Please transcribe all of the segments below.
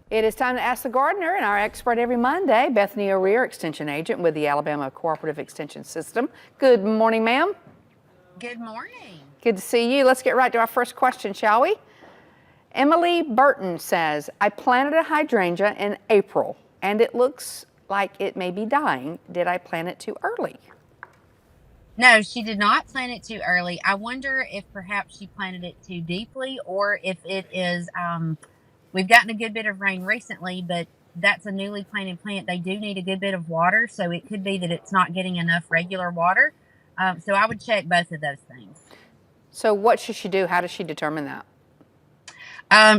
It is time to ask the gardener and our expert every Monday, Bethany O'Rear, Extension Agent with the Alabama Cooperative Extension System. Good morning, ma'am. Good morning. Good to see you. Let's get right to our first question, shall we? Emily Burton says, I planted a hydrangea in April and it looks like it may be dying. Did I plant it too early? No, she did not plant it too early. I wonder if perhaps she planted it too deeply or if it is, we've gotten a good bit of rain recently, but that's a newly planted plant. They do need a good bit of water, so it could be that it's not getting enough regular water. So I would check both of those things. So what should she do? How does she determine that?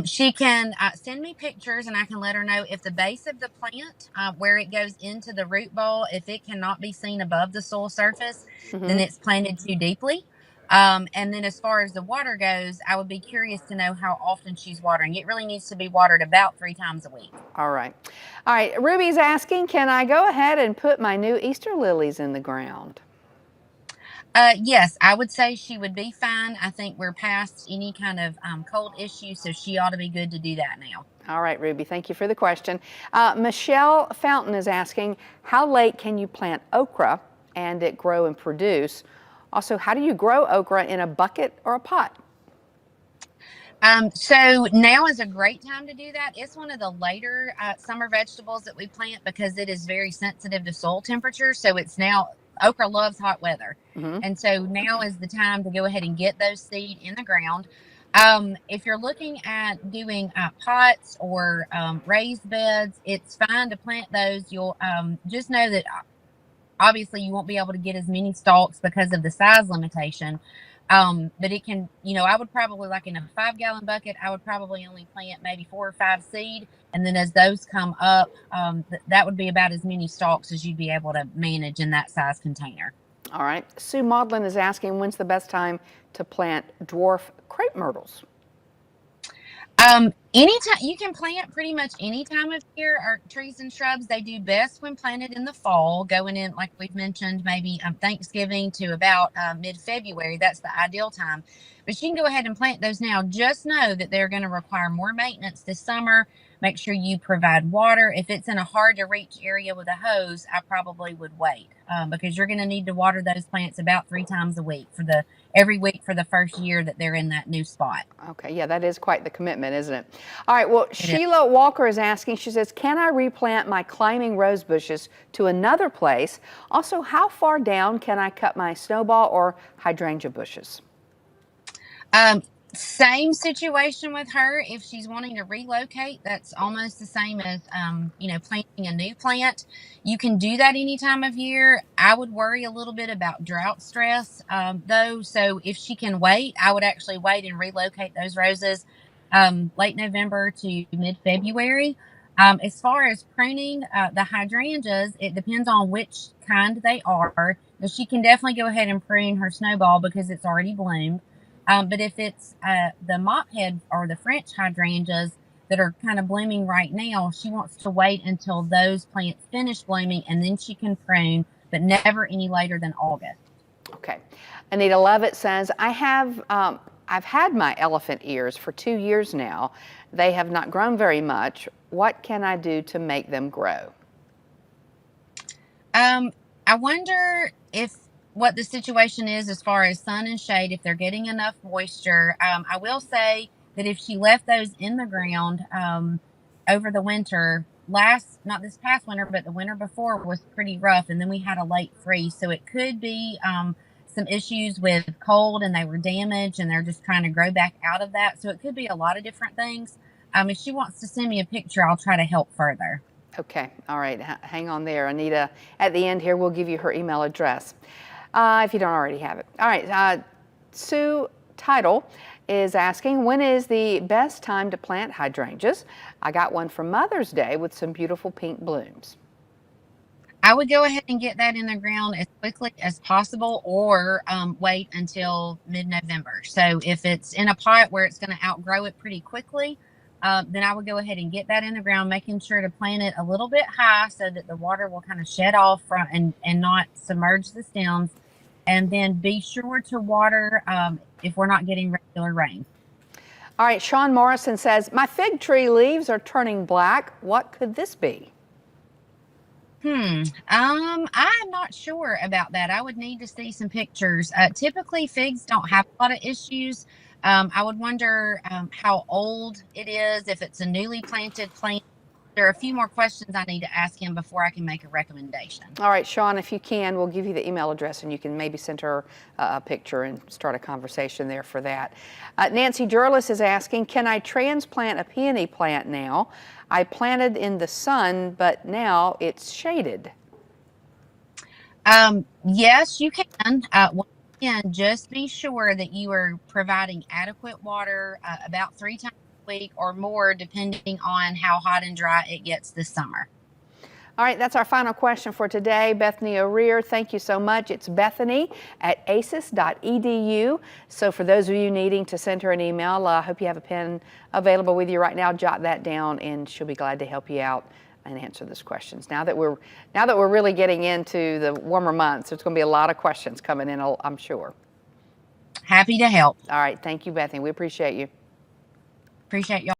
She can send me pictures and I can let her know if the base of the plant, where it goes into the root ball, if it cannot be seen above the soil surface, then it's planted too deeply. And then as far as the water goes, I would be curious to know how often she's watering. It really needs to be watered about 3 times a week. All right. All right. Ruby's asking, can I go ahead and put my new Easter lilies in the ground? Yes, I would say she would be fine. I think we're past any kind of cold issue, so she ought to be good to do that now. All right, Ruby, thank you for the question. Michelle Fountain is asking, how late can you plant okra and it grow and produce? Also, how do you grow okra in a bucket or a pot? So now is a great time to do that. It's one of the later summer vegetables that we plant because it is very sensitive to soil temperature. So it's now, okra loves hot weather. And so now is the time to go ahead and get those seed in the ground. If you're looking at doing pots or raised beds, it's fine to plant those. You'll just know that obviously you won't be able to get as many stalks because of the size limitation. But it can, I would probably, like in a 5-gallon bucket, I would probably only plant maybe 4 or 5 seed. And then as those come up, that would be about as many stalks as you'd be able to manage in that size container. All right. Sue Maudlin is asking, when's the best time to plant dwarf crepe myrtles? Anytime you can plant pretty much any time of year. Our trees and shrubs, they do best when planted in the fall, going in, like we've mentioned, maybe Thanksgiving to about mid-February. That's the ideal time. But you can go ahead and plant those now. Just know that they're going to require more maintenance this summer. Make sure you provide water. If it's in a hard to reach area with a hose, I probably would wait because you're going to need to water those plants about 3 times a week every week for the first year that they're in that new spot. Okay, yeah, that is quite the commitment, isn't it? All right, well, Sheila Walker is asking, she says, can I replant my climbing rose bushes to another place? Also, how far down can I cut my snowball or hydrangea bushes? Same situation with her. If she's wanting to relocate, that's almost the same as, planting a new plant. You can do that any time of year. I would worry a little bit about drought stress, though. So if she can wait, I would actually wait and relocate those roses late November to mid-February. As far as pruning the hydrangeas, it depends on which kind they are. But she can definitely go ahead and prune her snowball because it's already bloomed. But if it's the mophead or the French hydrangeas that are kind of blooming right now, she wants to wait until those plants finish blooming and then she can prune, but never any later than August. Okay. Anita Levitt says, I've had my elephant ears for 2 years now. They have not grown very much. What can I do to make them grow? I wonder what the situation is as far as sun and shade, if they're getting enough moisture. I will say that if she left those in the ground over the winter, not this past winter, but the winter before was pretty rough, and then we had a late freeze. So it could be some issues with cold and they were damaged and they're just trying to grow back out of that. So it could be a lot of different things. If she wants to send me a picture, I'll try to help further. Okay. All right. Hang on there, Anita. At the end here, we'll give you her email address. If you don't already have it. All right, Sue Title is asking, when is the best time to plant hydrangeas? I got one for Mother's Day with some beautiful pink blooms. I would go ahead and get that in the ground as quickly as possible or wait until mid-November. So if it's in a pot where it's going to outgrow it pretty quickly, then I would go ahead and get that in the ground, making sure to plant it a little bit high so that the water will kind of shed off and not submerge the stems. And then be sure to water if we're not getting regular rain. All right, Sean Morrison says, my fig tree leaves are turning black. What could this be? I'm not sure about that. I would need to see some pictures. Typically, figs don't have a lot of issues. I would wonder how old it is, if it's a newly planted plant. There are a few more questions I need to ask him before I can make a recommendation. All right, Sean, if you can, we'll give you the email address and you can maybe send her a picture and start a conversation there for that. Nancy Durlis is asking, can I transplant a peony plant now? I planted in the sun, but now it's shaded. Yes, you can. Once again, just be sure that you are providing adequate water about 3 times a week or more, depending on how hot and dry it gets this summer. All right, that's our final question for today. Bethany O'Rear, thank you so much. It's Bethany at aces.edu. So for those of you needing to send her an email, I hope you have a pen available with you right now. Jot that down and she'll be glad to help you out and answer those questions. Now that we're really getting into the warmer months, there's going to be a lot of questions coming in, I'm sure. Happy to help. All right, thank you, Bethany. We appreciate you. Appreciate y'all.